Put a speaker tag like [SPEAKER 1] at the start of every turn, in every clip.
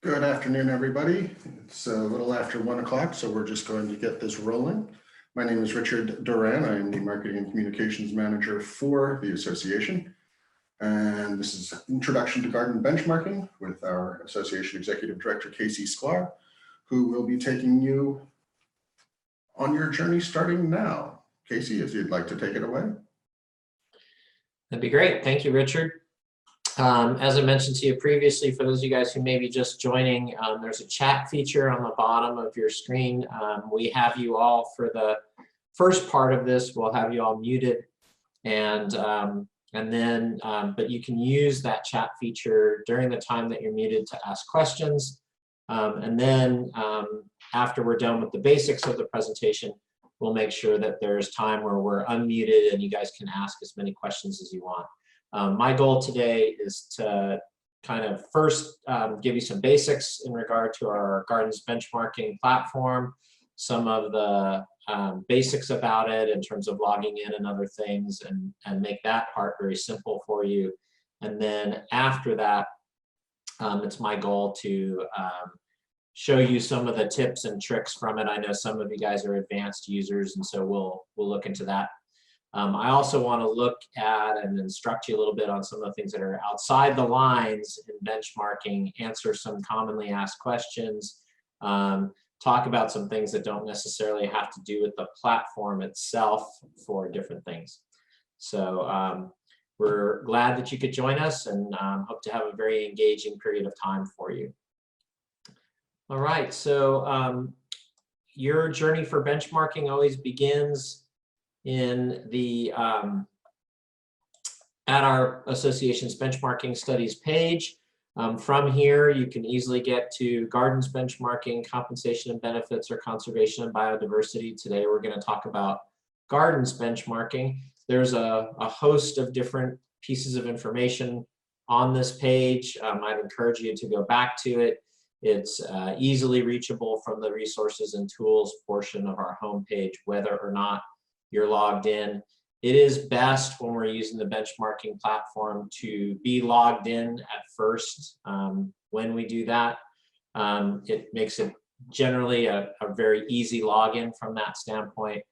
[SPEAKER 1] Good afternoon, everybody. It's a little after 1 o'clock, so we're just going to get this rolling. My name is Richard Duran. I am the Marketing and Communications Manager for the association. And this is Introduction to Garden Benchmarking with our Association Executive Director, Casey Sclar, who will be taking you on your journey starting now. Casey, if you'd like to take it away.
[SPEAKER 2] That'd be great. Thank you, Richard. As I mentioned to you previously, for those of you guys who may be just joining, there's a chat feature on the bottom of your screen. We have you all for the first part of this. We'll have you all muted, but you can use that chat feature during the time that you're muted to ask questions. After we're done with the basics of the presentation, we'll make sure that there's time where we're unmuted and you guys can ask as many questions as you want. My goal today is to kind of first give you some basics in regard to our Gardens benchmarking platform, some of the basics about it in terms of logging in and other things, and make that part very simple for you. And then after that, it's my goal to show you some of the tips and tricks from it. I know some of you guys are advanced users, and so we'll look into that. I also want to look at and instruct you a little bit on some of the things that are outside the lines in benchmarking, answer some commonly asked questions, talk about some things that don't necessarily have to do with the platform itself for different things. So we're glad that you could join us, and hope to have a very engaging period of time for you. All right, so your journey for benchmarking always begins in the at our association's benchmarking studies page. From here, you can easily get to gardens benchmarking, compensation and benefits, or conservation and biodiversity. Today, we're going to talk about gardens benchmarking. There's a host of different pieces of information on this page. I'd encourage you to go back to it. It's easily reachable from the resources and tools portion of our homepage, whether or not you're logged in. It is best when we're using the benchmarking platform to be logged in at first. When we do that, it makes it generally a very easy login from that standpoint.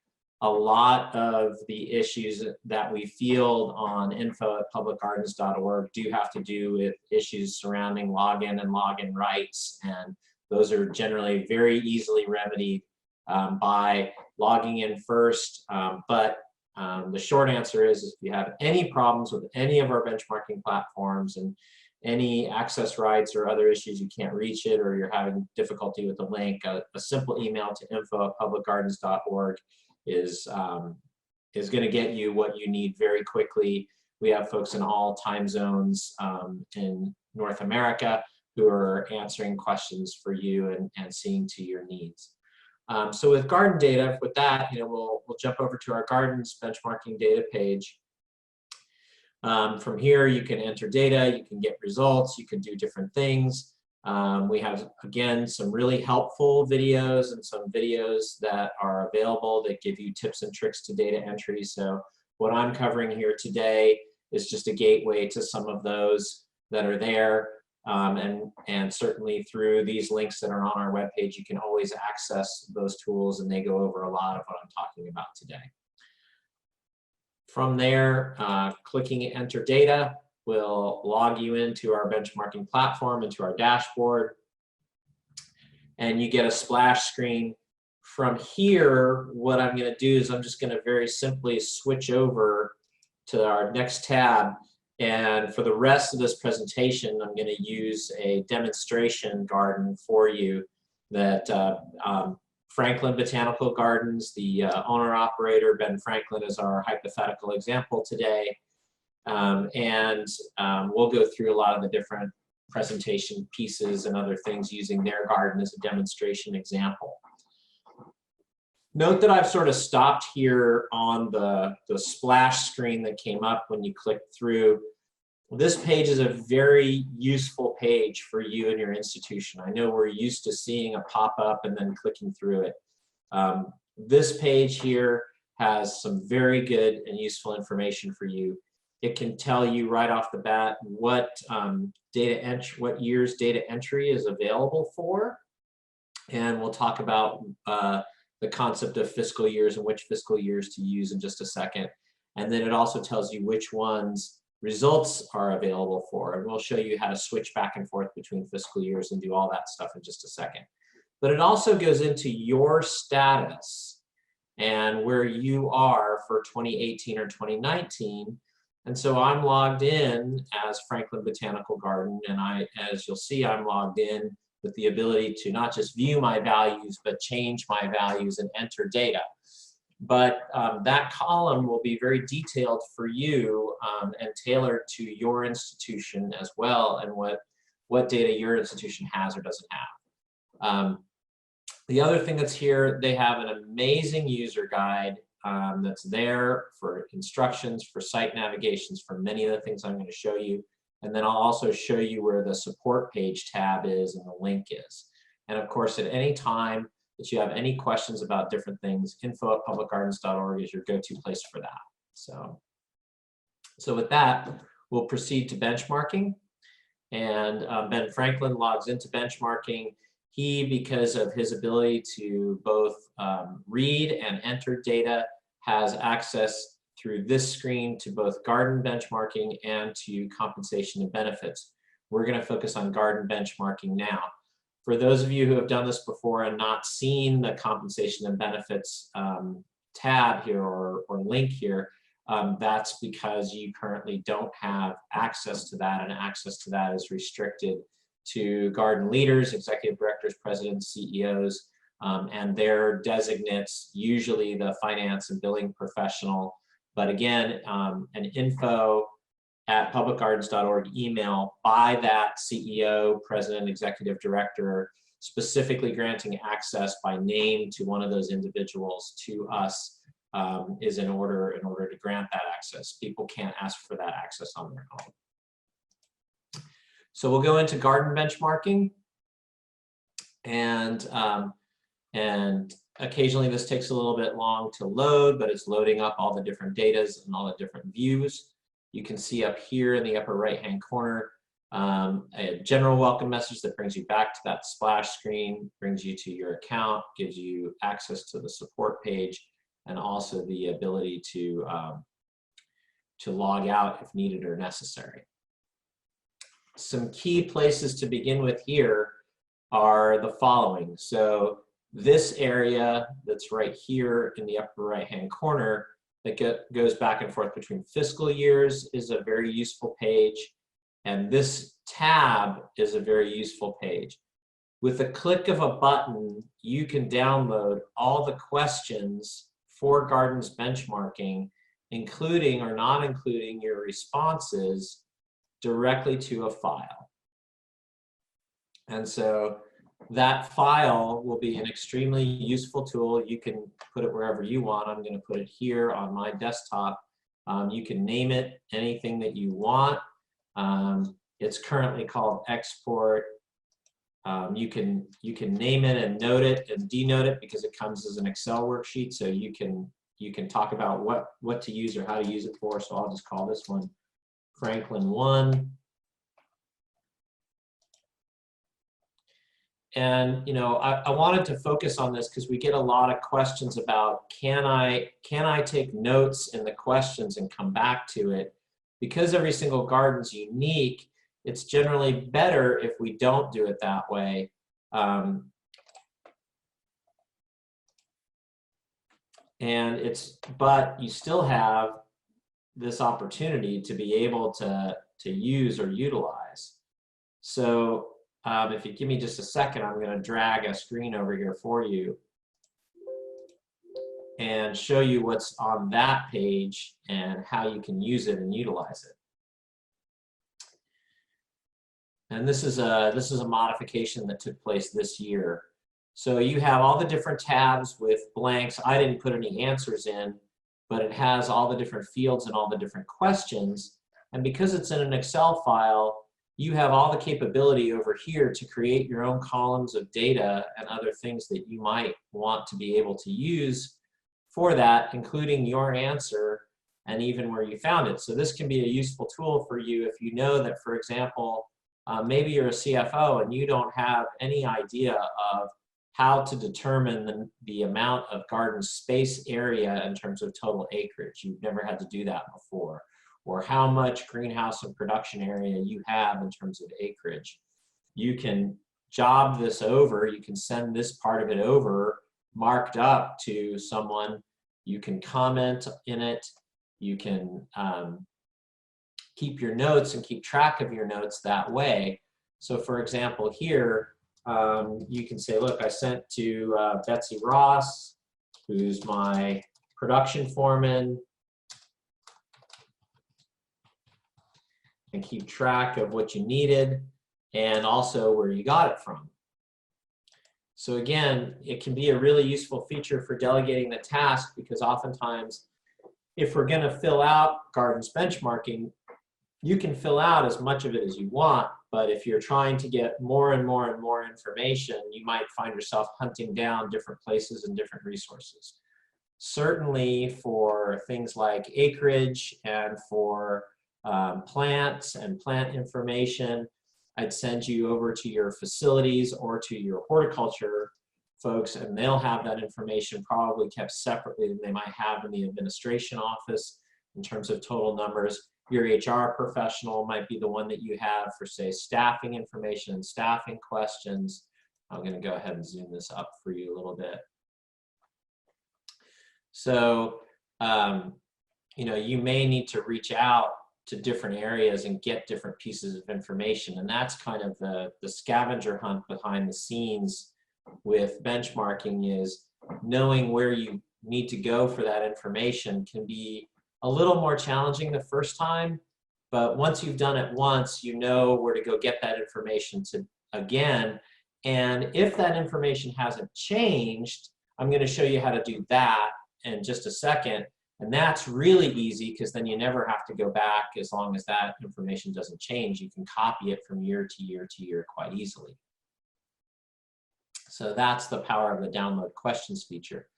[SPEAKER 2] A lot of the issues that we field on info@publicgardens.org do have to do with issues surrounding login and login rights, and those are generally very easily remedied by logging in first. The short answer is if you have any problems with any of our benchmarking platforms and any access rights or other issues, you can't reach it, or you're having difficulty with the link, a simple email to info@publicgardens.org is going to get you what you need very quickly. We have folks in all time zones in North America who are answering questions for you and seeing to your needs. So with garden data, with that, we'll jump over to our gardens benchmarking data page. From here, you can enter data, you can get results, you can do different things. We have, again, some really helpful videos and some videos that are available that give you tips and tricks to data entry. So what I'm covering here today is just a gateway to some of those that are there. And certainly through these links that are on our webpage, you can always access those tools, and they go over a lot of what I'm talking about today. From there, clicking Enter Data will log you into our benchmarking platform, into our dashboard, and you get a splash screen. From here, what I'm going to do is I'm just going to very simply switch over to our next tab. And for the rest of this presentation, I'm going to use a demonstration garden for you that Franklin Botanical Gardens, the owner-operator, Ben Franklin, is our hypothetical example today. We'll go through a lot of the different presentation pieces and other things using their garden as a demonstration example. Note that I've sort of stopped here on the splash screen that came up when you clicked through. This page is a very useful page for you and your institution. I know we're used to seeing a pop-up and then clicking through it. This page here has some very good and useful information for you. It can tell you right off the bat what data entry, what years data entry is available for. And we'll talk about the concept of fiscal years and which fiscal years to use in just a second. And then it also tells you which ones results are available for. And we'll show you how to switch back and forth between fiscal years and do all that stuff in just a second. But it also goes into your status and where you are for 2018 or 2019. And so I'm logged in as Franklin Botanical Garden, and as you'll see, I'm logged in with the ability to not just view my values, but change my values and enter data. But that column will be very detailed for you and tailored to your institution as well, and what data your institution has or doesn't have. The other thing that's here, they have an amazing user guide that's there for instructions, for site navigations, for many of the things I'm going to show you. And then I'll also show you where the support page tab is and the link is. And of course, at any time that you have any questions about different things, info@publicgardens.org is your go-to place for that. So with that, we'll proceed to benchmarking. And Ben Franklin logs into benchmarking. He, because of his ability to both read and enter data, has access through this screen to both garden benchmarking and to compensation and benefits. We're going to focus on garden benchmarking now. For those of you who have done this before and not seen the compensation and benefits tab here or link here, that's because you currently don't have access to that, and access to that is restricted to garden leaders, executive directors, presidents, CEOs, and their designates, usually the finance and billing professional. But again, an info@publicgardens.org email by that CEO, president, executive director, specifically granting access by name to one of those individuals to us is in order to grant that access. People can't ask for that access on their own. So we'll go into garden benchmarking, and occasionally this takes a little bit long to load, but it's loading up all the different datas and all the different views. You can see up here in the upper right-hand corner a general welcome message that brings you back to that splash screen, brings you to your account, gives you access to the support page, and also the ability to log out if needed or necessary. Some key places to begin with here are the following. So this area that's right here in the upper right-hand corner that goes back and forth between fiscal years is a very useful page. And this tab is a very useful page. With a click of a button, you can download all the questions for Gardens benchmarking, including or not including your responses, directly to a file. And so that file will be an extremely useful tool. You can put it wherever you want. I'm going to put it here on my desktop. You can name it anything that you want. It's currently called export. You can name it and note it and denote it because it comes as an Excel worksheet. So you can talk about what to use or how to use it for. So I'll just call this one Franklin 1. And I wanted to focus on this because we get a lot of questions about can I take notes in the questions and come back to it. Because every single garden's unique, it's generally better if we don't do it that way. But you still have this opportunity to be able to use or utilize. So if you give me just a second, I'm going to drag a screen over here for you and show you what's on that page and how you can use it and utilize it. And this is a modification that took place this year. So you have all the different tabs with blanks. I didn't put any answers in, but it has all the different fields and all the different questions. And because it's in an Excel file, you have all the capability over here to create your own columns of data and other things that you might want to be able to use for that, including your answer and even where you found it. So this can be a useful tool for you if you know that, for example, maybe you're a CFO and you don't have any idea of how to determine the amount of garden space area in terms of total acreage. You've never had to do that before. Or how much greenhouse and production area you have in terms of acreage. You can job this over, you can send this part of it over marked up to someone, you can comment in it, you can keep your notes and keep track of your notes that way. So for example here, you can say, look, I sent to Betsy Ross, who's my production foreman, and keep track of what you needed and also where you got it from. So again, it can be a really useful feature for delegating the task, because oftentimes if we're going to fill out gardens benchmarking, you can fill out as much of it as you want, but if you're trying to get more and more and more information, you might find yourself hunting down different places and different resources. Certainly for things like acreage and for plants and plant information, I'd send you over to your facilities or to your horticulture folks, and they'll have that information probably kept separately than they might have in the administration office in terms of total numbers. Your HR professional might be the one that you have for, say, staffing information and staffing questions. I'm going to go ahead and zoom this up for you a little bit. So, you may need to reach out to different areas and get different pieces of information. And that's kind of the scavenger hunt behind the scenes with benchmarking, is knowing where you need to go for that information can be a little more challenging the first time, but once you've done it once, you know where to go get that information again. And if that information hasn't changed, I'm going to show you how to do that in just a second. And that's really easy, because then you never have to go back as long as that information doesn't change. You can copy it from year to year to year quite easily. So that's the power of the download questions feature.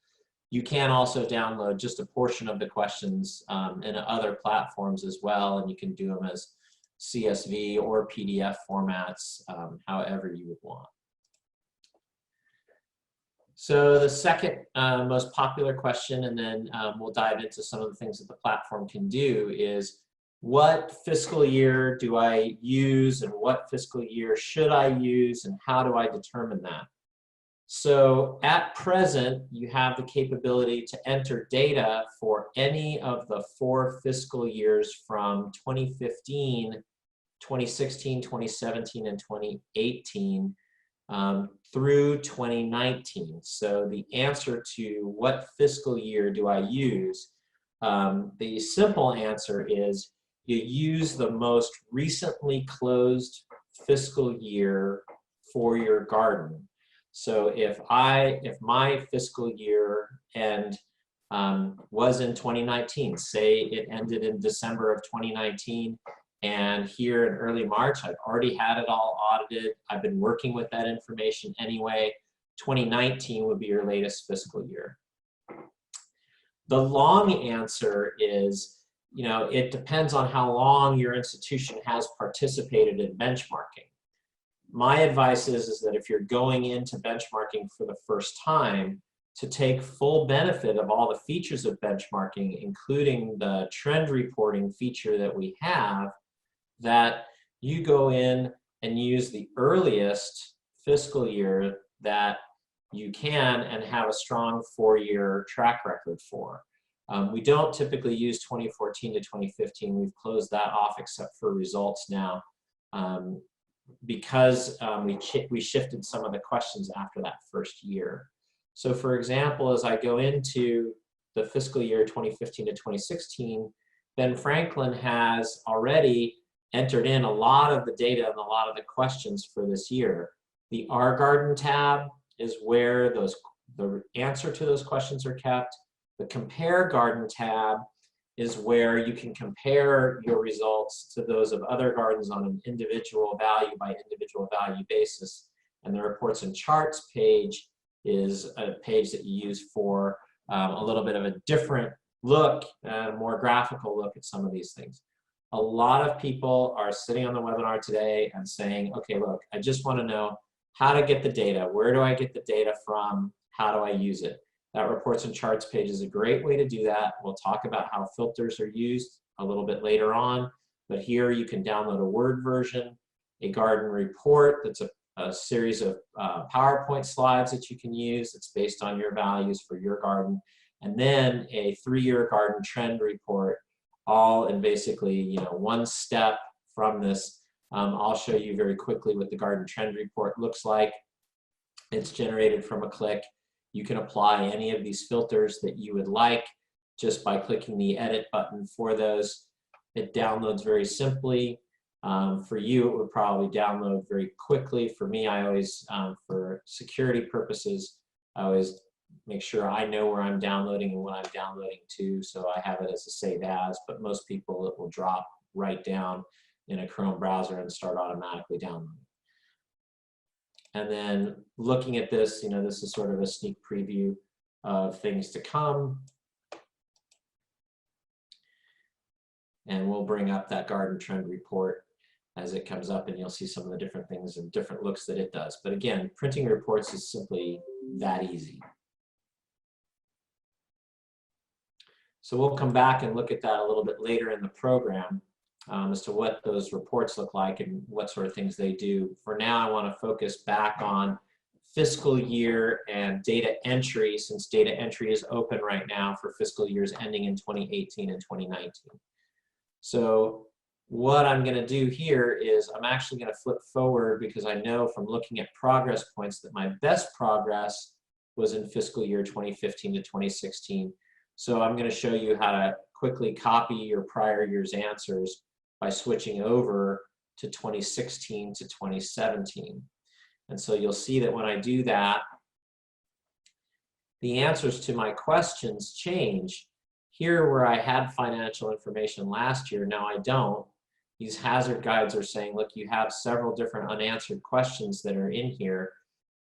[SPEAKER 2] You can also download just a portion of the questions in other platforms as well, and you can do them as CSV or PDF formats, however you would want. So the second most popular question, and then we'll dive into some of the things that the platform can do, is what fiscal year do I use and what fiscal year should I use and how do I determine that? So at present, you have the capability to enter data for any of the 4 fiscal years from 2015, 2016, 2017, and 2018 through 2019. So the answer to what fiscal year do I use, the simple answer is you use the most recently closed fiscal year for your garden. So if my fiscal year end was in 2019, say it ended in December of 2019, and here in early March, I've already had it all audited. I've been working with that information anyway. 2019 would be your latest fiscal year. The long answer is, it depends on how long your institution has participated in benchmarking. My advice is that if you're going into benchmarking for the first time, to take full benefit of all the features of benchmarking, including the trend reporting feature that we have, that you go in and use the earliest fiscal year that you can and have a strong 4-year track record for. We don't typically use 2014 to 2015. We've closed that off except for results now, because we shifted some of the questions after that first year. So for example, as I go into the fiscal year 2015 to 2016, Ben Franklin has already entered in a lot of the data and a lot of the questions for this year. The Our Garden tab is where the answer to those questions are kept. The Compare Garden tab is where you can compare your results to those of other gardens on an individual value by individual value basis. And the Reports and Charts page is a page that you use for a little bit of a different look, a more graphical look at some of these things. a lot of people are sitting on the webinar today and saying, okay, look, I just want to know how to get the data. Where do I get the data from? How do I use it? That reports and charts page is a great way to do that. We'll talk about how filters are used a little bit later on, but here you can download a Word version, a garden report that's a series of PowerPoint slides that you can use. It's based on your values for your garden, and then a 3-year garden trend report, all in basically one step from this. I'll show you very quickly what the garden trend report looks like. It's generated from a click. You can apply any of these filters that you would like just by clicking the edit button for those. It downloads very simply. For you, it would probably download very quickly. For me, I always, for security purposes, I always make sure I know where I'm downloading and what I'm downloading to, so I have it as a save as, but most people, it will drop right down in a Chrome browser and start automatically downloading. And then looking at this, this is sort of a sneak preview of things to come. And we'll bring up that garden trend report as it comes up, and you'll see some of the different things and different looks that it does. But again, printing reports is simply that easy. So we'll come back and look at that a little bit later in the program as to what those reports look like and what sort of things they do. For now, I want to focus back on fiscal year and data entry, since data entry is open right now for fiscal years ending in 2018 and 2019. So what I'm going to do here is I'm actually going to flip forward, because I know from looking at progress points that my best progress was in fiscal year 2015 to 2016. So I'm going to show you how to quickly copy your prior year's answers by switching over to 2016 to 2017. And so you'll see that when I do that, the answers to my questions change. Here, where I had financial information last year, now I don't. These hazard guides are saying, look, you have several different unanswered questions that are in here.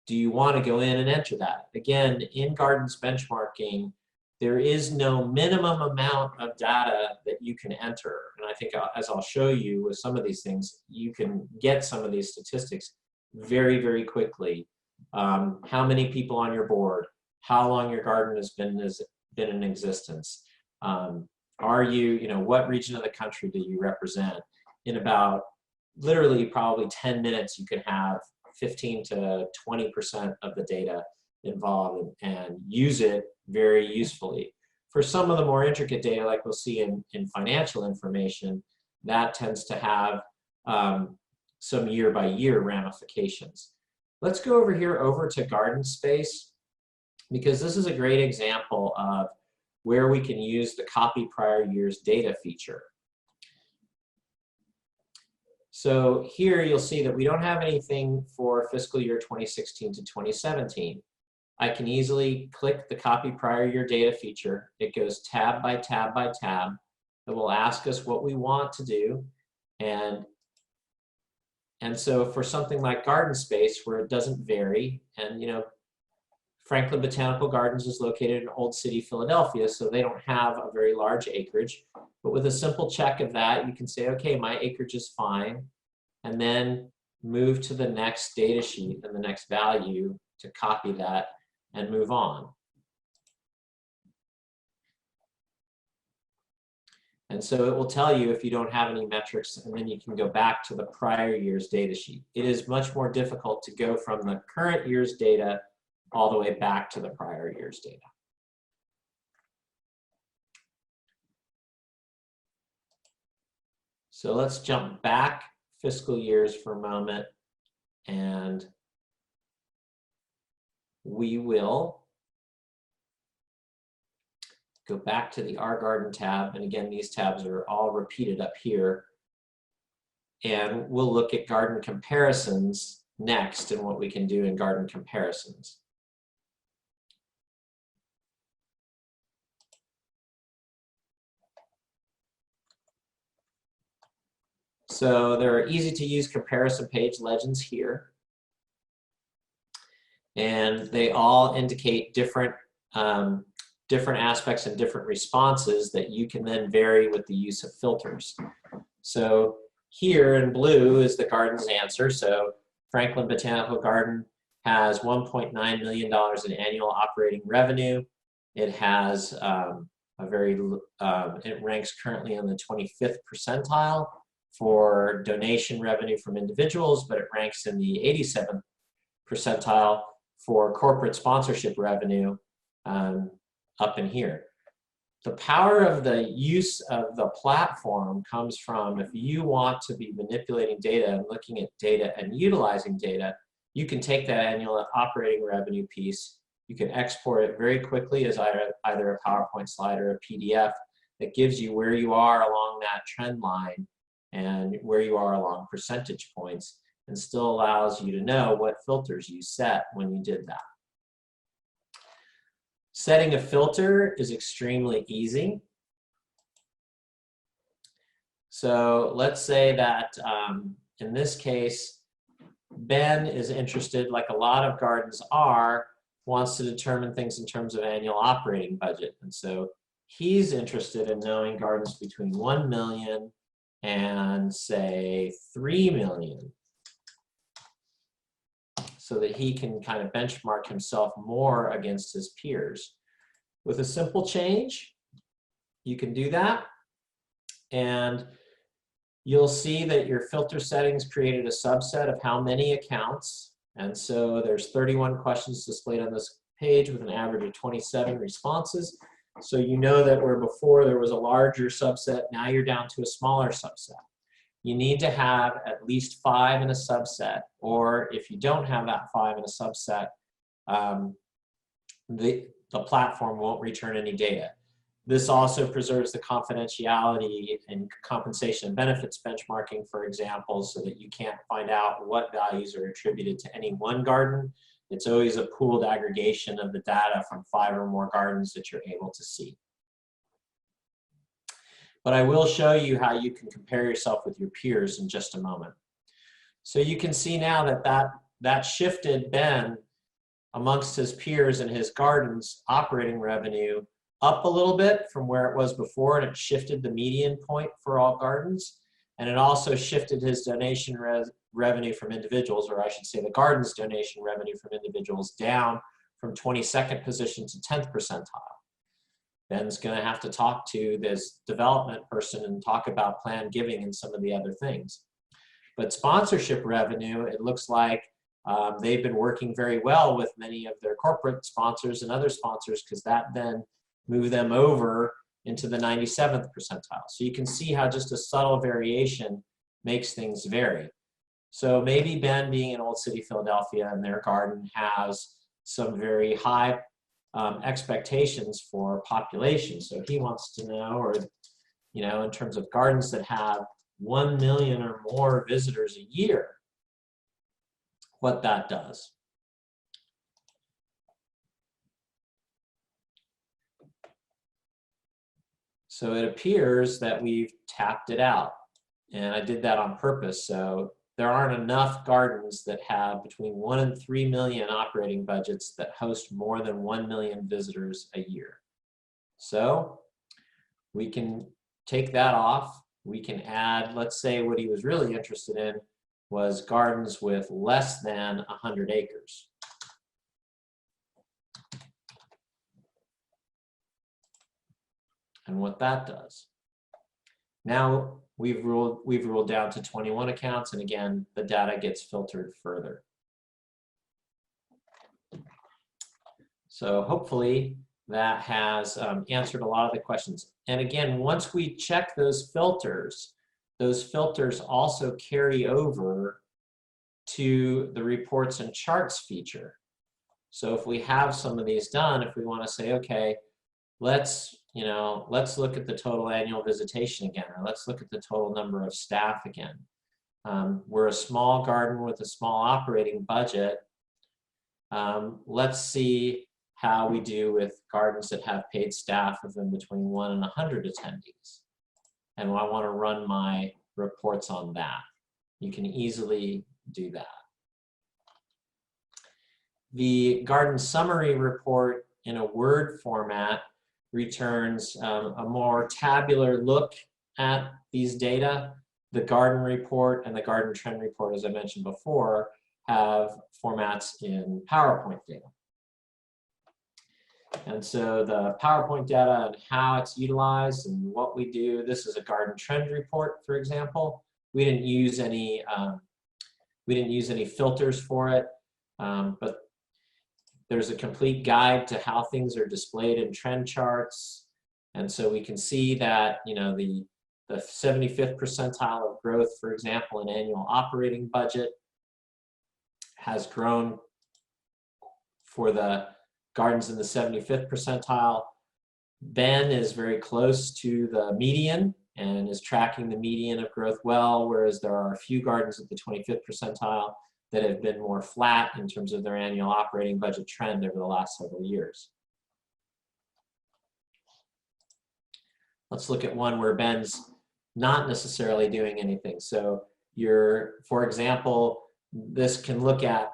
[SPEAKER 2] Do you want to go in and enter that? Again, in Gardens benchmarking, there is no minimum amount of data that you can enter. And I think, as I'll show you with some of these things, you can get some of these statistics very, very quickly. How many people on your board? How long your garden has been in existence? Are you, what region of the country do you represent? In about literally probably 10 minutes, you can have 15 to 20% of the data involved and use it very usefully. For some of the more intricate data, like we'll see in financial information, that tends to have some year-by-year ramifications. Let's go over here over to garden space, because this is a great example of where we can use the copy prior year's data feature. So here you'll see that we don't have anything for fiscal year 2016 to 2017. I can easily click the copy prior year data feature. It goes tab by tab by tab. It will ask us what we want to do. And so for something like garden space, where it doesn't vary, and Franklin Botanical Gardens is located in Old City, Philadelphia, so they don't have a very large acreage. But with a simple check of that, you can say, okay, my acreage is fine, and then move to the next data sheet and the next value to copy that and move on. And so it will tell you if you don't have any metrics, and then you can go back to the prior year's data sheet. It is much more difficult to go from the current year's data all the way back to the prior year's data. So let's jump back fiscal years for a moment, and we will go back to the Our Garden tab. And again, these tabs are all repeated up here. And we'll look at garden comparisons next and what we can do in garden comparisons. So there are easy to use comparison page legends here. And they all indicate different different aspects and different responses that you can then vary with the use of filters. So here in blue is the garden's answer. So Franklin Botanical Garden has $1.9 million in annual operating revenue. It has it ranks currently on the 25th percentile for donation revenue from individuals, but it ranks in the 87th percentile for corporate sponsorship revenue up in here. The power of the use of the platform comes from, if you want to be manipulating data and looking at data and utilizing data, you can take that annual operating revenue piece, you can export it very quickly as either a PowerPoint slide or a PDF that gives you where you are along that trend line and where you are along percentage points, and still allows you to know what filters you set when you did that. Setting a filter is extremely easy. So let's say that in this case, Ben is interested, like a lot of gardens are, wants to determine things in terms of annual operating budget. And so he's interested in knowing gardens between 1 million and say 3 million, so that he can kind of benchmark himself more against his peers. With a simple change, you can do that, and you'll see that your filter settings created a subset of how many accounts, and so there's 31 questions displayed on this page with an average of 27 responses. So you know that where before there was a larger subset, now you're down to a smaller subset. You need to have at least 5 in a subset, or if you don't have that 5 in a subset, the platform won't return any data. This also preserves the confidentiality and compensation and benefits benchmarking, for example, so that you can't find out what values are attributed to any one garden. It's always a pooled aggregation of the data from 5 or more gardens that you're able to see. But I will show you how you can compare yourself with your peers in just a moment. So you can see now that shifted Ben amongst his peers and his gardens operating revenue up a little bit from where it was before, and it shifted the median point for all gardens. And it also shifted his donation revenue from individuals, or I should say the garden's donation revenue from individuals, down from 22nd position to 10th percentile. Ben's going to have to talk to this development person and talk about planned giving and some of the other things. But sponsorship revenue, it looks like they've been working very well with many of their corporate sponsors and other sponsors, because that then moved them over into the 97th percentile. So you can see how just a subtle variation makes things vary. So maybe Ben, being in Old City, Philadelphia, and their garden has some very high expectations for population. So he wants to know, or in terms of gardens that have 1 million or more visitors a year, what that does. So it appears that we've tapped it out, and I did that on purpose. So there aren't enough gardens that have between 1 and 3 million operating budgets that host more than 1 million visitors a year. So we can take that off. We can add, let's say what he was really interested in was gardens with less than 100 acres. And what that does. Now we've ruled down to 21 accounts, and again, the data gets filtered further. So hopefully that has answered a lot of the questions. And again, once we check those filters also carry over to the reports and charts feature. So if we have some of these done, if we want to say, okay, let's look at the total annual visitation again, or let's look at the total number of staff again. We're a small garden with a small operating budget. Let's see how we do with gardens that have paid staff of in between 1 and 100 attendees. And I want to run my reports on that. You can easily do that. The garden summary report in a Word format returns a more tabular look at these data. The garden report and the garden trend report, as I mentioned before, have formats in PowerPoint data. And so the PowerPoint data and how it's utilized and what we do, this is a garden trend report, for example. We didn't use any filters for it, but there's a complete guide to how things are displayed in trend charts. And so we can see that, you know, the 75th percentile of growth, for example, in annual operating budget has grown for the gardens in the 75th percentile. Ben is very close to the median and is tracking the median of growth well, whereas there are a few gardens at the 25th percentile that have been more flat in terms of their annual operating budget trend over the last several years. Let's look at one where Ben's not necessarily doing anything. So for example, this can look at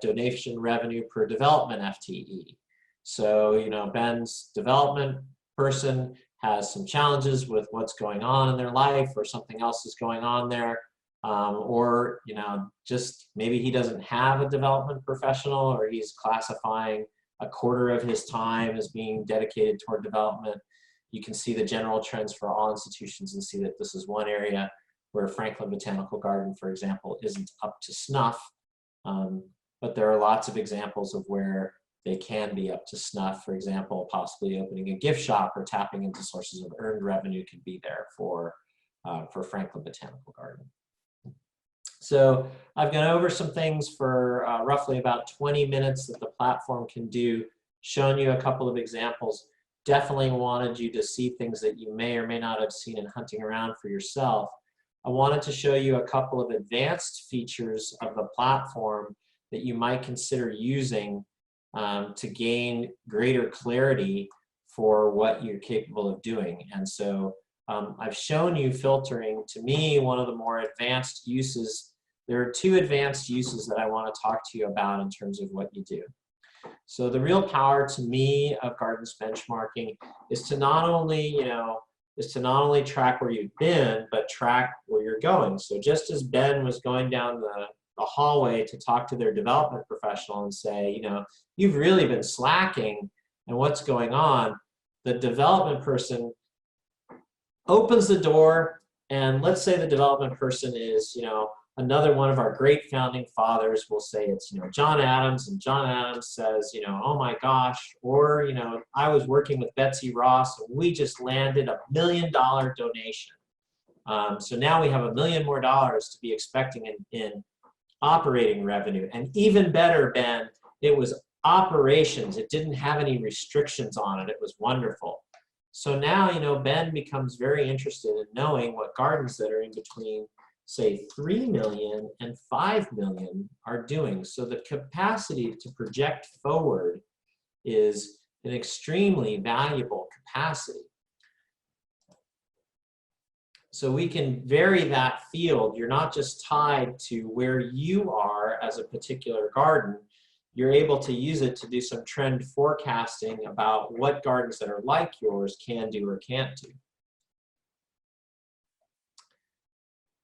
[SPEAKER 2] donation revenue per development FTE. So, you know, Ben's development person has some challenges with what's going on in their life, or something else is going on there. Or, you know, just maybe he doesn't have a development professional, or he's classifying a quarter of his time as being dedicated toward development. You can see the general trends for all institutions and see that this is one area where Franklin Botanical Garden, for example, isn't up to snuff. But there are lots of examples of where they can be up to snuff. For example, possibly opening a gift shop or tapping into sources of earned revenue could be there for Franklin Botanical Garden. So I've gone over some things for roughly about 20 minutes that the platform can do, shown you a couple of examples. Definitely wanted you to see things that you may or may not have seen in hunting around for yourself. I wanted to show you a couple of advanced features of the platform that you might consider using to gain greater clarity for what you're capable of doing. And so I've shown you filtering. To me, one of the more advanced uses, there are two advanced uses that I want to talk to you about in terms of what you do. So the real power to me of gardens benchmarking is to not only, you know, track where you've been, but track where you're going. So just as Ben was going down the hallway to talk to their development professional and say, you know, you've really been slacking and what's going on, the development person opens the door, and let's say the development person is, you know, another one of our great founding fathers. Will say it's, you know, John Adams, and John Adams says, you know, oh my gosh, or, you know, I was working with Betsy Ross and we just landed $1 million donation. So now we have $1 million more to be expecting in operating revenue. And even better, Ben, it was operations. It didn't have any restrictions on it. It was wonderful. So now, you know, Ben becomes very interested in knowing what gardens that are in between, say, 3 million and 5 million are doing. So the capacity to project forward is an extremely valuable capacity. So we can vary that field. You're not just tied to where you are as a particular garden. You're able to use it to do some trend forecasting about what gardens that are like yours can do or can't do.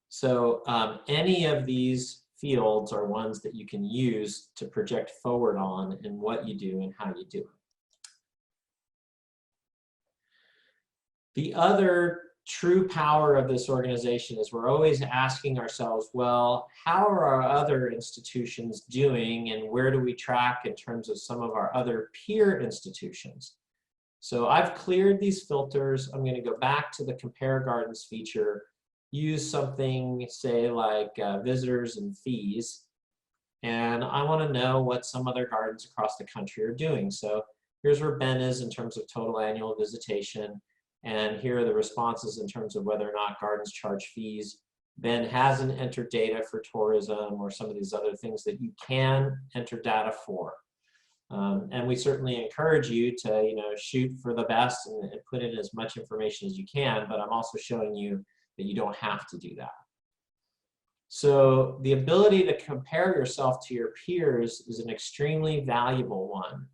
[SPEAKER 2] So any of these fields are ones that you can use to project forward on in what you do and how you do it. The other true power of this organization is we're always asking ourselves, well, how are our other institutions doing, and where do we track in terms of some of our other peer institutions? So I've cleared these filters. I'm going to go back to the Compare Gardens feature, use something, say, like visitors and fees, and I want to know what some other gardens across the country are doing. So here's where Ben is in terms of total annual visitation. And here are the responses in terms of whether or not gardens charge fees. Ben hasn't entered data for tourism or some of these other things that you can enter data for. And we certainly encourage you to, you know, shoot for the best and put in as much information as you can, but I'm also showing you that you don't have to do that. So the ability to compare yourself to your peers is an extremely valuable one.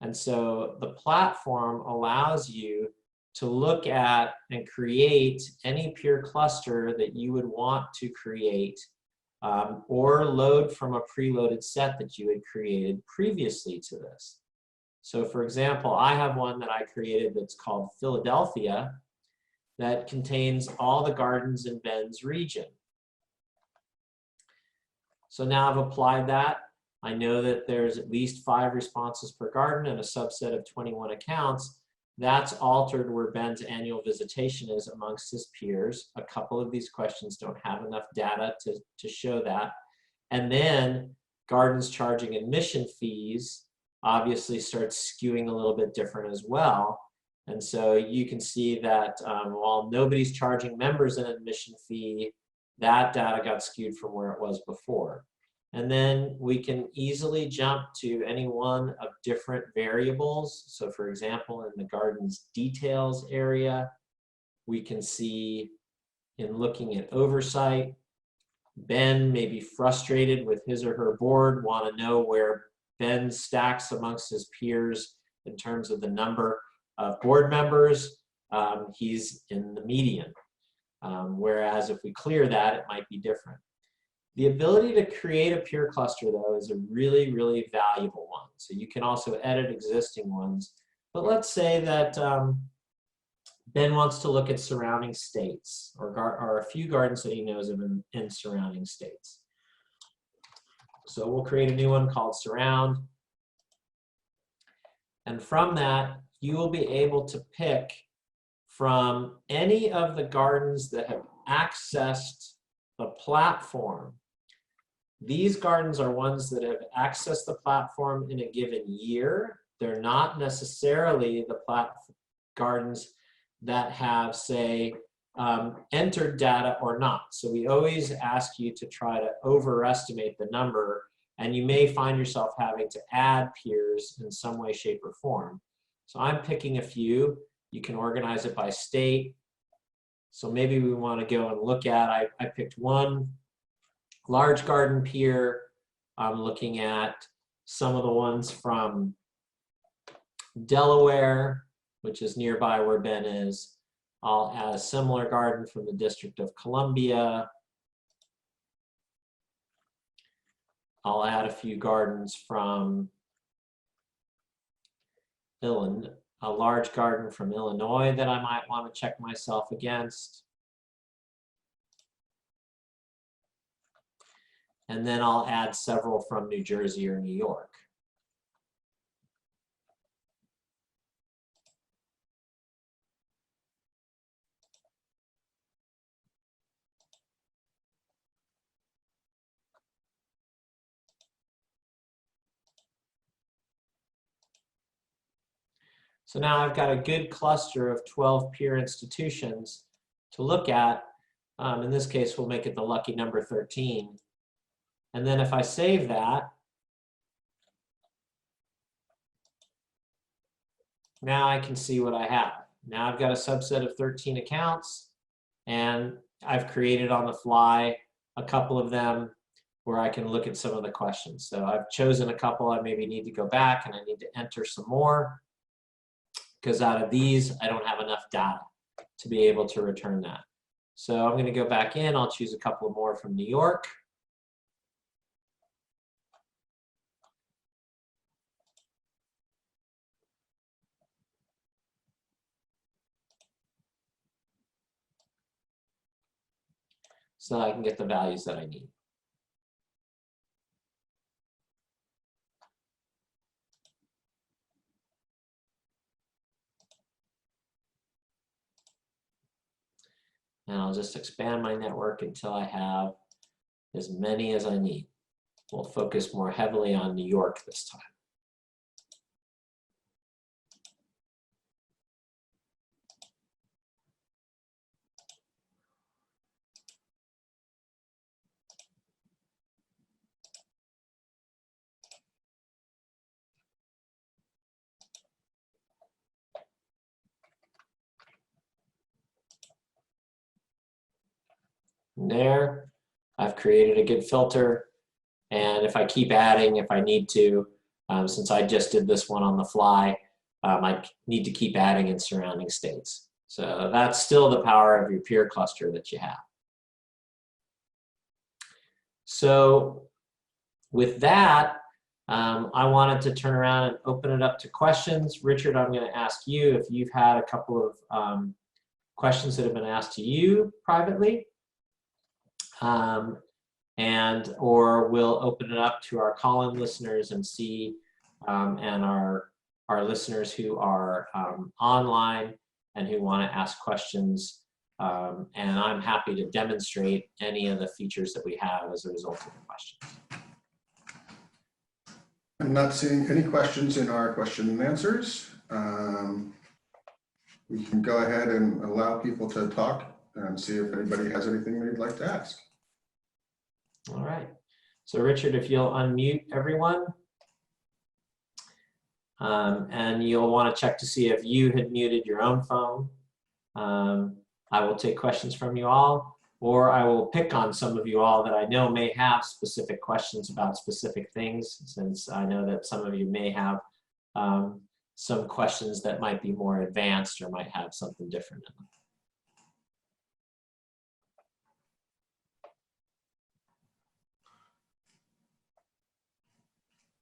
[SPEAKER 2] And so the platform allows you to look at and create any peer cluster that you would want to create, or load from a preloaded set that you had created previously to this. So for example, I have one that I created that's called Philadelphia that contains all the gardens in Ben's region. So now I've applied that. I know that there's at least 5 responses per garden and a subset of 21 accounts. That's altered where Ben's annual visitation is amongst his peers. A couple of these questions don't have enough data to show that. And then gardens charging admission fees obviously starts skewing a little bit different as well. And so you can see that while nobody's charging members an admission fee, that data got skewed from where it was before. And then we can easily jump to any one of different variables. So for example, in the garden's details area, we can see in looking at oversight, Ben may be frustrated with his or her board, want to know where Ben stacks amongst his peers in terms of the number of board members. He's in the median. Whereas if we clear that, it might be different. The ability to create a peer cluster, though, is a really, really valuable one. So you can also edit existing ones. But let's say that Ben wants to look at surrounding states or a few gardens that he knows of in surrounding states. So we'll create a new one called Surround. And from that, you will be able to pick from any of the gardens that have accessed the platform. These gardens are ones that have accessed the platform in a given year. They're not necessarily the gardens that have, say, entered data or not. So we always ask you to try to overestimate the number, and you may find yourself having to add peers in some way, shape, or form. So I'm picking a few. You can organize it by state. So maybe we want to go and look at, I picked one large garden peer. I'm looking at some of the ones from Delaware, which is nearby where Ben is. I'll add a similar garden from the District of Columbia. I'll add a few gardens from Illinois, a large garden from Illinois that I might want to check myself against. And then I'll add several from New Jersey or New York. So now I've got a good cluster of 12 peer institutions to look at. In this case, we'll make it the lucky number 13. And then if I save that, now I can see what I have. Now I've got a subset of 13 accounts, and I've created on the fly a couple of them where I can look at some of the questions. So I've chosen a couple. I maybe need to go back and I need to enter some more, because out of these, I don't have enough data to be able to return that. So I'm going to go back in. I'll choose a couple more from New York. So I can get the values that I need. And I'll just expand my network until I have as many as I need. We'll focus more heavily on New York this time. And there, I've created a good filter. And if I keep adding, if I need to, Since I just did this one on the fly, I need to keep adding in surrounding states. So that's still the power of your peer cluster that you have. So with that, I wanted to turn around and open it up to questions. Richard, I'm going to ask you if you've had a couple of questions that have been asked to you privately, or we'll open it up to our call-in listeners and see, and our listeners who are online and who want to ask questions. And I'm happy to demonstrate any of the features that we have as a result of the questions.
[SPEAKER 1] I'm not seeing any questions in our question and answers. We can go ahead and allow people to talk and see if anybody has anything they'd like to ask.
[SPEAKER 2] All right. So Richard, if you'll unmute everyone, and you'll want to check to see if you had muted your own phone. I will take questions from you all, or I will pick on some of you all that I know may have specific questions about specific things, since I know that some of you may have some questions that might be more advanced or might have something different in them.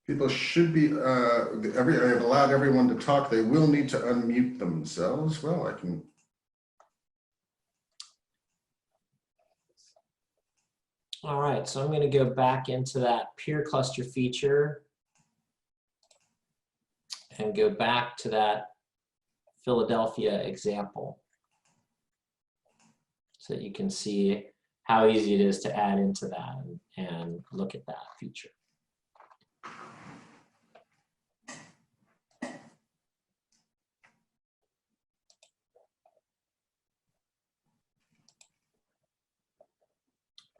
[SPEAKER 1] People should be, I've allowed everyone to talk. They will need to unmute themselves. Well, I can.
[SPEAKER 2] All right, so I'm going to go back into that peer cluster feature and go back to that Philadelphia example so that you can see how easy it is to add into that and look at that feature.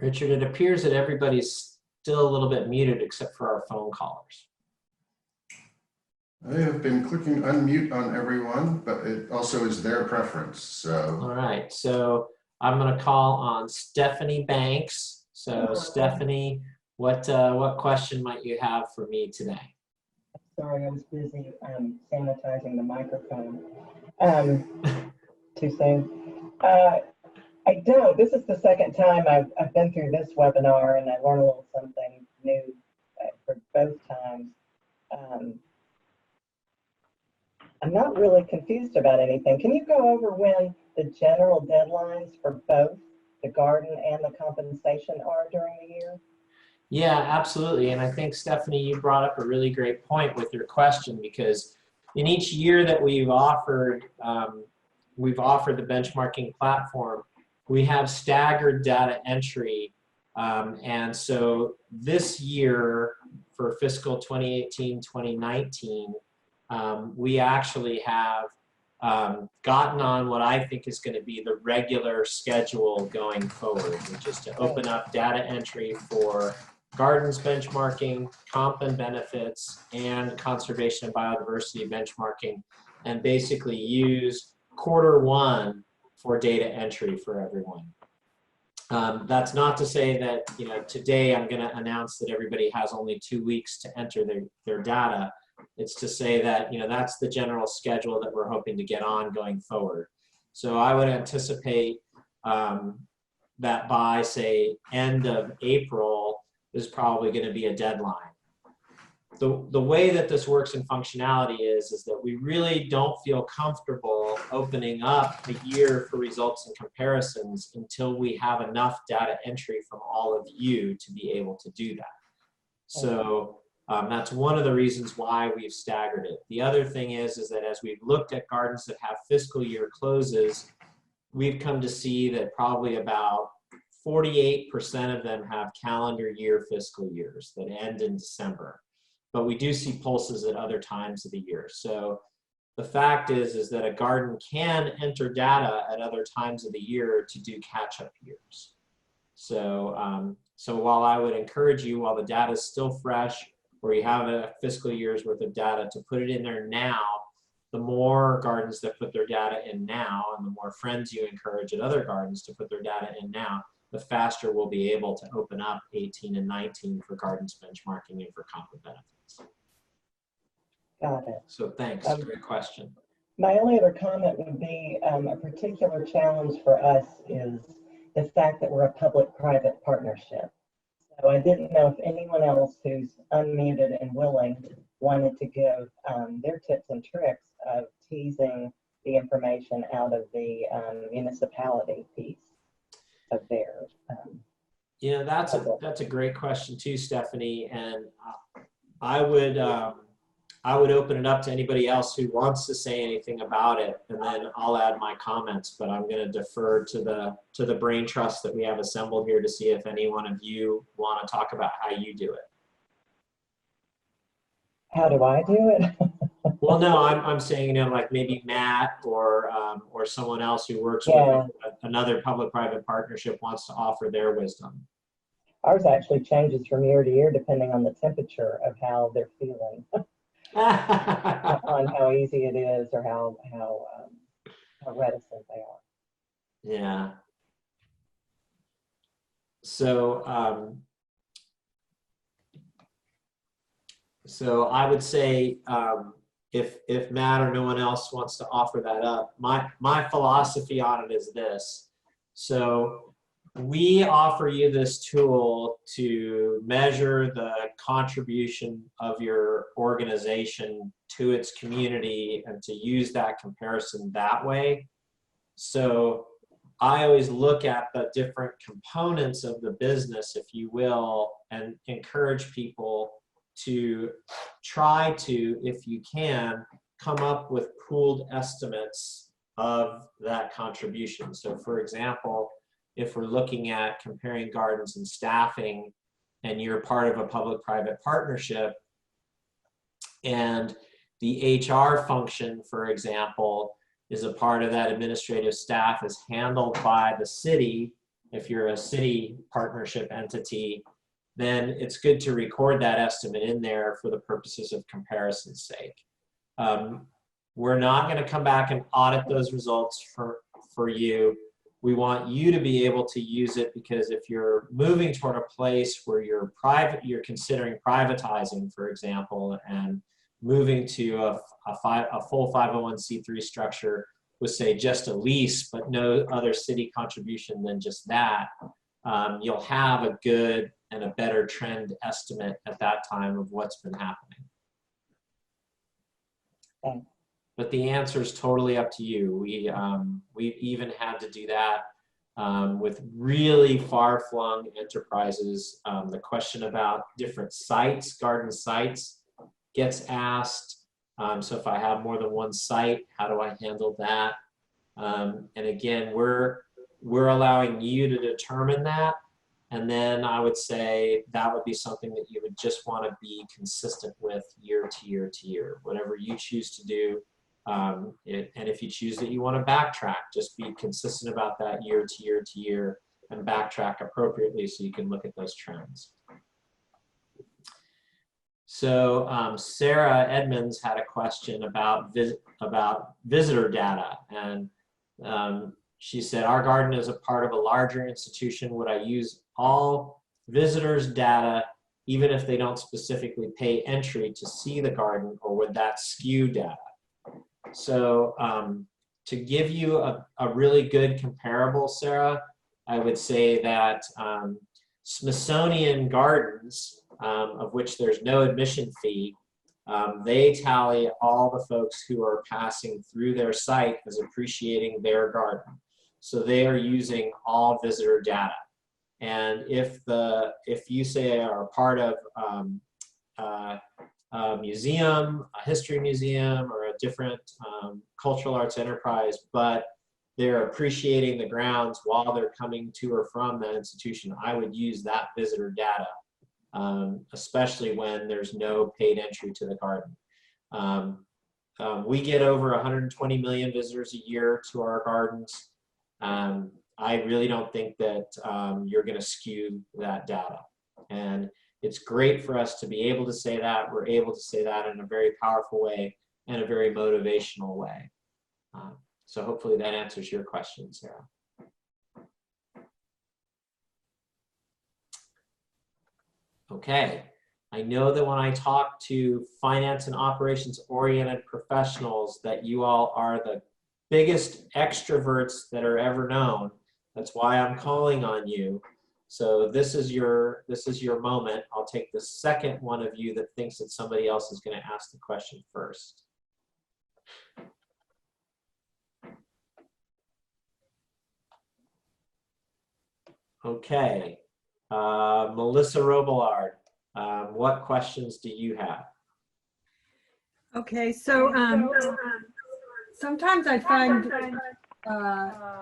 [SPEAKER 2] Richard, it appears that everybody's still a little bit muted except for our phone callers.
[SPEAKER 1] I have been clicking unmute on everyone, but it also is their preference. So.
[SPEAKER 2] All right, so I'm going to call on Stephanie Banks. So Stephanie, what question might you have for me today?
[SPEAKER 3] Sorry, I was busy sanitizing the microphone. Too soon. I don't. This is the second time I've been through this webinar, and I learned a little something new for both times. I'm not really confused about anything. Can you go over when the general deadlines for both the garden and the compensation are during the year?
[SPEAKER 2] Yeah, absolutely. And I think, Stephanie, you brought up a really great point with your question, because in each year that we've offered the benchmarking platform, we have staggered data entry. And so this year for fiscal 2018-2019, we actually have gotten on what I think is going to be the regular schedule going forward, which is to open up data entry for gardens benchmarking, comp and benefits, and conservation and biodiversity benchmarking, and basically use Q1 for data entry for everyone. That's not to say that, today I'm going to announce that everybody has only 2 weeks to enter their data. It's to say that, that's the general schedule that we're hoping to get on going forward. So I would anticipate that by, say, end of April is probably going to be a deadline. The way that this works in functionality is that we really don't feel comfortable opening up a year for results and comparisons until we have enough data entry from all of you to be able to do that. So that's one of the reasons why we've staggered it. The other thing is that as we've looked at gardens that have fiscal year closes, we've come to see that probably about 48% of them have calendar year fiscal years that end in December. But we do see pulses at other times of the year. So the fact is that a garden can enter data at other times of the year to do catch-up years. So, so while I would encourage you, while the data is still fresh, or you have a fiscal year's worth of data, to put it in there now, the more gardens that put their data in now, and the more friends you encourage at other gardens to put their data in now, the faster we'll be able to open up 18 and 19 for gardens benchmarking and for comp and benefits.
[SPEAKER 3] Got it.
[SPEAKER 2] So thanks, great question.
[SPEAKER 3] My only other comment would be a particular challenge for us is the fact that we're a public-private partnership. So I didn't know if anyone else who's unmuted and willing wanted to give their tips and tricks of teasing the information out of the municipality piece of their.
[SPEAKER 2] Yeah, that's a great question too, Stephanie. And I would open it up to anybody else who wants to say anything about it, and then I'll add my comments. But I'm going to defer to the brain trust that we have assembled here to see if any one of you want to talk about how you do it.
[SPEAKER 3] How do I do it?
[SPEAKER 2] Well, no, I'm saying, like maybe Matt or someone else who works
[SPEAKER 3] Yeah.
[SPEAKER 2] with another public-private partnership wants to offer their wisdom.
[SPEAKER 3] Ours actually changes from year to year depending on the temperature of how they're feeling, on how easy it is or how reticent they are.
[SPEAKER 2] Yeah. So I would say if Matt or no one else wants to offer that up, my philosophy on it is this. So we offer you this tool to measure the contribution of your organization to its community and to use that comparison that way. So I always look at the different components of the business, if you will, and encourage people to try to, if you can, come up with pooled estimates of that contribution. So for example, if we're looking at comparing gardens and staffing, and you're part of a public-private partnership, and the HR function, for example, is a part of that administrative staff is handled by the city, if you're a city partnership entity, then it's good to record that estimate in there for the purposes of comparison's sake. We're not going to come back and audit those results for you. We want you to be able to use it, because if you're moving toward a place where you're considering privatizing, for example, and moving to a full 501c3 structure with, say, just a lease, but no other city contribution than just that, you'll have a good and a better trend estimate at that time of what's been happening.
[SPEAKER 3] Thanks.
[SPEAKER 2] But the answer is totally up to you. We've even had to do that with really far-flung enterprises. The question about different sites, garden sites, gets asked. So if I have more than one site, how do I handle that? And again, we're allowing you to determine that. And then I would say that would be something that you would just want to be consistent with year to year to year, whatever you choose to do. And if you choose that you want to backtrack, just be consistent about that year to year to year and backtrack appropriately so you can look at those trends. So Sarah Edmonds had a question about visitor data, and she said, our garden is a part of a larger institution. Would I use all visitors' data even if they don't specifically pay entry to see the garden, or would that skew data? So to give you a really good comparable, Sarah, I would say that Smithsonian Gardens, of which there's no admission fee, they tally all the folks who are passing through their site as appreciating their garden. So they are using all visitor data. And if you say are a part of a museum, a history museum, or a different cultural arts enterprise, but they're appreciating the grounds while they're coming to or from that institution, I would use that visitor data, especially when there's no paid entry to the garden. We get over 120 million visitors a year to our gardens. I really don't think that you're going to skew that data. And it's great for us to be able to say that. We're able to say that in a very powerful way and a very motivational way. So hopefully that answers your question, Sarah. Okay. I know that when I talk to finance and operations oriented professionals that you all are the biggest extroverts that are ever known. That's why I'm calling on you. So this is your moment. I'll take the second one of you that thinks that somebody else is going to ask the question first. Okay, Melissa Robillard, what questions do you have?
[SPEAKER 4] Okay, so sometimes I find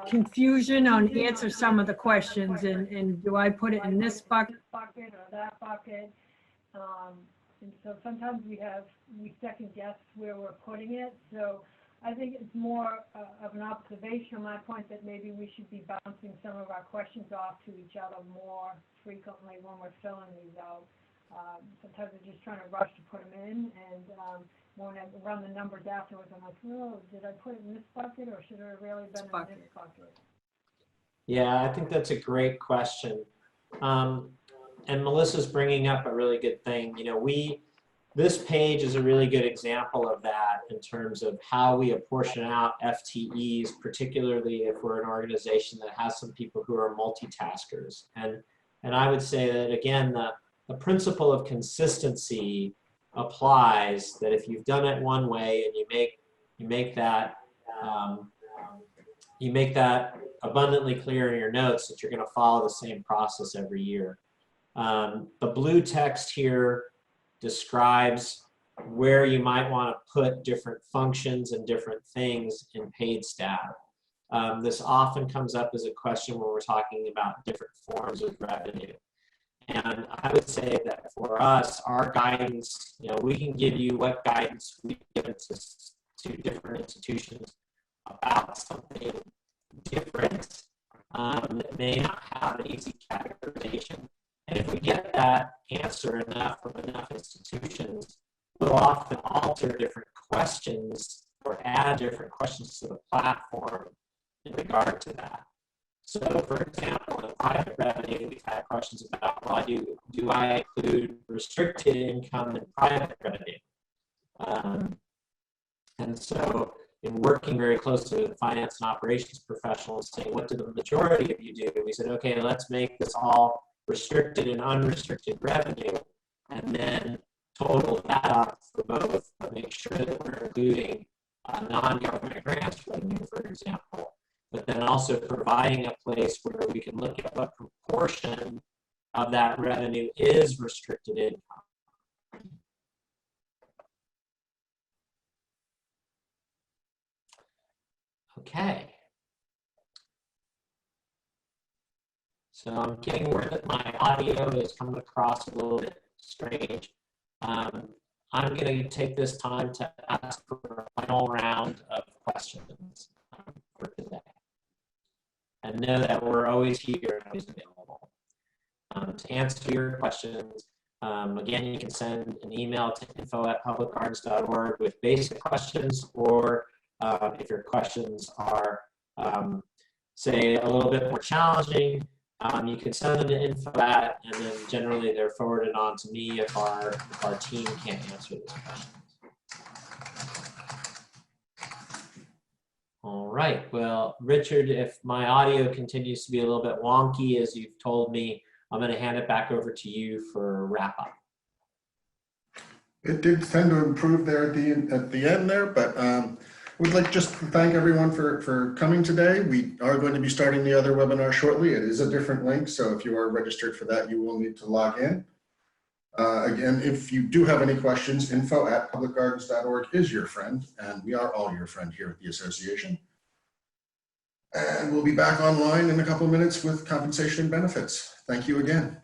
[SPEAKER 4] confusion on answer some of the questions, and do I put it in this bucket or that bucket? And so sometimes we second guess where we're putting it. So I think it's more of an observation on my point that maybe we should be bouncing some of our questions off to each other more frequently when we're filling these out. Sometimes we're just trying to rush to put them in, and when I run the numbers afterwards, I'm like, oh, did I put it in this bucket or should it have really been in this bucket?
[SPEAKER 2] Yeah, I think that's a great question. And Melissa's bringing up a really good thing. You know, this page is a really good example of that in terms of how we apportion out FTEs, particularly if we're an organization that has some people who are multitaskers. And I would say that, again, the principle of consistency applies, that if you've done it one way and you make that abundantly clear in your notes that you're going to follow the same process every year. The blue text here describes where you might want to put different functions and different things in paid staff. This often comes up as a question when we're talking about different forms of revenue. And I would say that for us, our guidance, you know, we can give you what guidance we've given to different institutions about something different that may not have an easy categorization. And if we get that answer enough from enough institutions, we'll often alter different questions or add different questions to the platform in regard to that. So, for example, in private revenue, we've had questions about, well, do I include restricted income in private revenue? And so, in working very closely with finance and operations professionals, saying, what do the majority of you do? We said, okay, let's make this all restricted and unrestricted revenue, and then total that up for both, but make sure that we're including non-government grants revenue, for example, but then also providing a place where we can look at what proportion of that revenue is restricted income. Okay. So I'm getting word that my audio is coming across a little bit strange. I'm going to take this time to ask for a final round of questions for today. And know that we're always here and always available. To answer your questions, again, you can send an email to info@publicgardens.org with basic questions, or if your questions are, say, a little bit more challenging, you can send them to info@, and then generally they're forwarded on to me if our team can't answer those questions. All right, well, Richard, if my audio continues to be a little bit wonky, as you've told me, I'm going to hand it back over to you for wrap up.
[SPEAKER 1] It did tend to improve there at the end there, but we'd like just to thank everyone for coming today. We are going to be starting the other webinar shortly. It is a different link, so if you are registered for that, you will need to log in. Again, if you do have any questions, info@publicgardens.org is your friend, and we are all your friend here at the association. And we'll be back online in a couple of minutes with compensation and benefits. Thank you again.